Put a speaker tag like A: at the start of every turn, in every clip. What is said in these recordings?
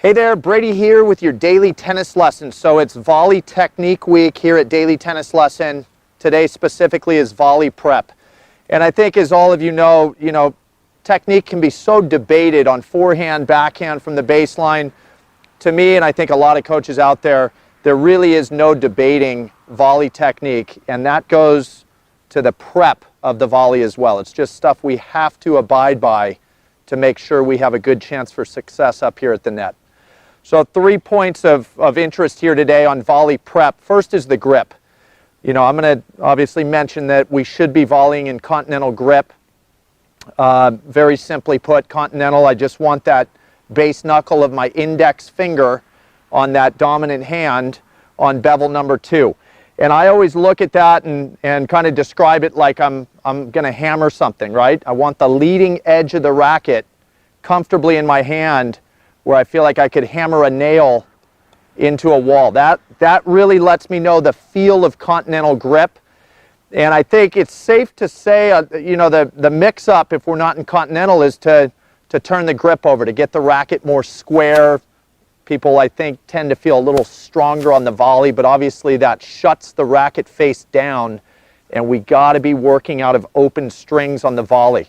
A: Hey there, Brady here with your daily tennis lesson. So it's volley technique week here at Daily Tennis Lesson. Today specifically is volley prep. And I think, as all of you know, technique can be so debated on forehand, backhand from the baseline. To me, and I think a lot of coaches out there, there really is no debating volley technique, and that goes to the prep of the volley as well. It's just stuff we have to abide by to make sure we have a good chance for success up here at the net. So 3 points of interest here today on volley prep. First is the grip. I'm going to obviously mention that we should be volleying in continental grip. Very simply put, continental, I just want that base knuckle of my index finger on that dominant hand on bevel number 2. And I always look at that and kind of describe it like I'm going to hammer something, right? I want the leading edge of the racket comfortably in my hand, where I feel like I could hammer a nail into a wall. That really lets me know the feel of continental grip. And I think it's safe to say, the mix-up, if we're not in continental, is to turn the grip over, to get the racket more square. People, I think, tend to feel a little stronger on the volley, but obviously that shuts the racket face down, and we got to be working out of open strings on the volley.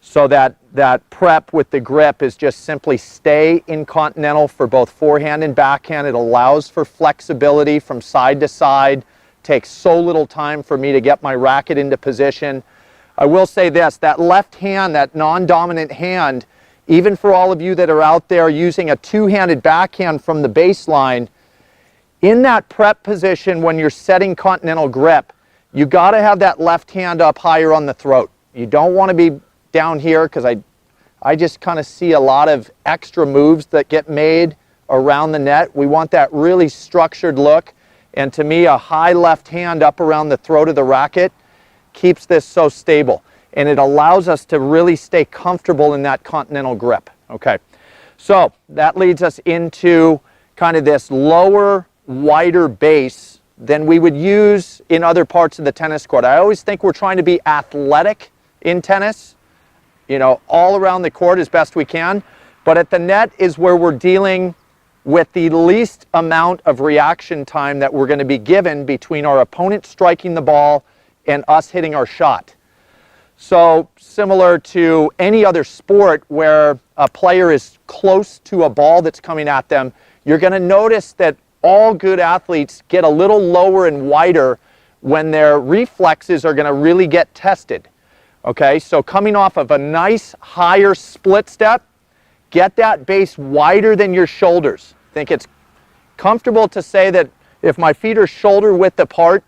A: So that prep with the grip is just simply stay in continental for both forehand and backhand. It allows for flexibility from side to side. Takes so little time for me to get my racket into position. I will say this, that left hand, that non-dominant hand, even for all of you that are out there using a two-handed backhand from the baseline, in that prep position when you're setting continental grip, you got to have that left hand up higher on the throat. You don't want to be down here, because I just kind of see a lot of extra moves that get made around the net. We want that really structured look, and to me, a high left hand up around the throat of the racket keeps this so stable, and it allows us to really stay comfortable in that continental grip. Okay, so that leads us into kind of this lower, wider base than we would use in other parts of the tennis court. I always think we're trying to be athletic in tennis, all around the court as best we can. But at the net is where we're dealing with the least amount of reaction time that we're going to be given between our opponent striking the ball and us hitting our shot. So similar to any other sport where a player is close to a ball that's coming at them, you're going to notice that all good athletes get a little lower and wider when their reflexes are going to really get tested. Okay, so coming off of a nice higher split step, get that base wider than your shoulders. I think it's comfortable to say that if my feet are shoulder width apart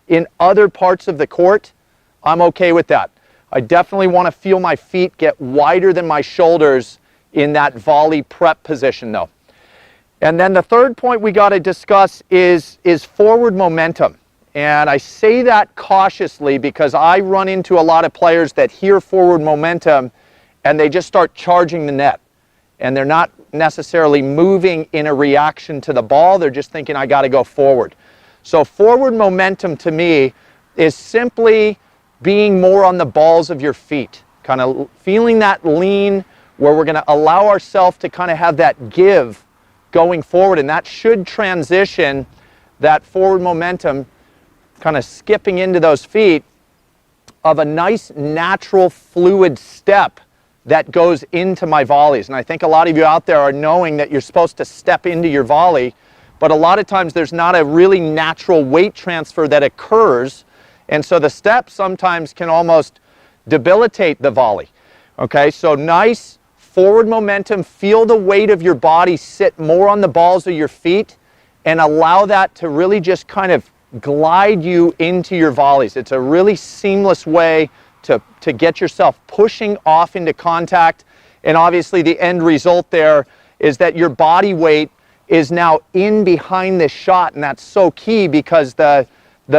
A: in other parts of the court, I'm okay with that. I definitely want to feel my feet get wider than my shoulders in that volley prep position though. And then the third point we got to discuss is forward momentum. And I say that cautiously because I run into a lot of players that hear forward momentum and they just start charging the net. And they're not necessarily moving in a reaction to the ball. They're just thinking, I got to go forward. So forward momentum to me is simply being more on the balls of your feet, kind of feeling that lean where we're going to allow ourselves to kind of have that give going forward. And that should transition that forward momentum, kind of skipping into those feet, of a nice natural fluid step that goes into my volleys. And I think a lot of you out there are knowing that you're supposed to step into your volley, but a lot of times there's not a really natural weight transfer that occurs, and so the step sometimes can almost debilitate the volley. Okay, so nice forward momentum, feel the weight of your body sit more on the balls of your feet, and allow that to really just kind of glide you into your volleys. It's a really seamless way to get yourself pushing off into contact, and obviously the end result there is that your body weight is now in behind this shot, and that's so key because the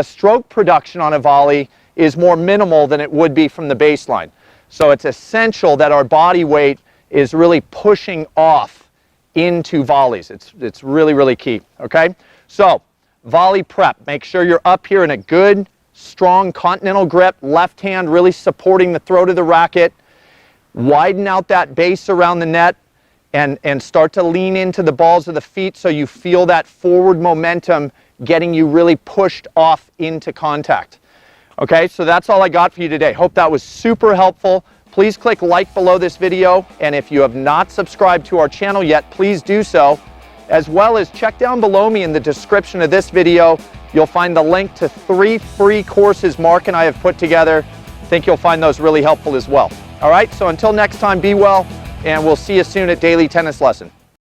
A: stroke production on a volley is more minimal than it would be from the baseline. So it's essential that our body weight is really pushing off into volleys. It's really, really key, okay? So volley prep, make sure you're up here in a good, strong continental grip, left hand really supporting the throat of the racket, widen out that base around the net, and start to lean into the balls of the feet so you feel that forward momentum getting you really pushed off into contact. Okay, so that's all I got for you today. Hope that was super helpful. Please click like below this video, and if you have not subscribed to our channel yet, please do so, as well as check down below me in the description of this video. You'll find the link to 3 free courses Mark and I have put together. I think you'll find those really helpful as well. All right, so until next time, be well, and we'll see you soon at Daily Tennis Lesson.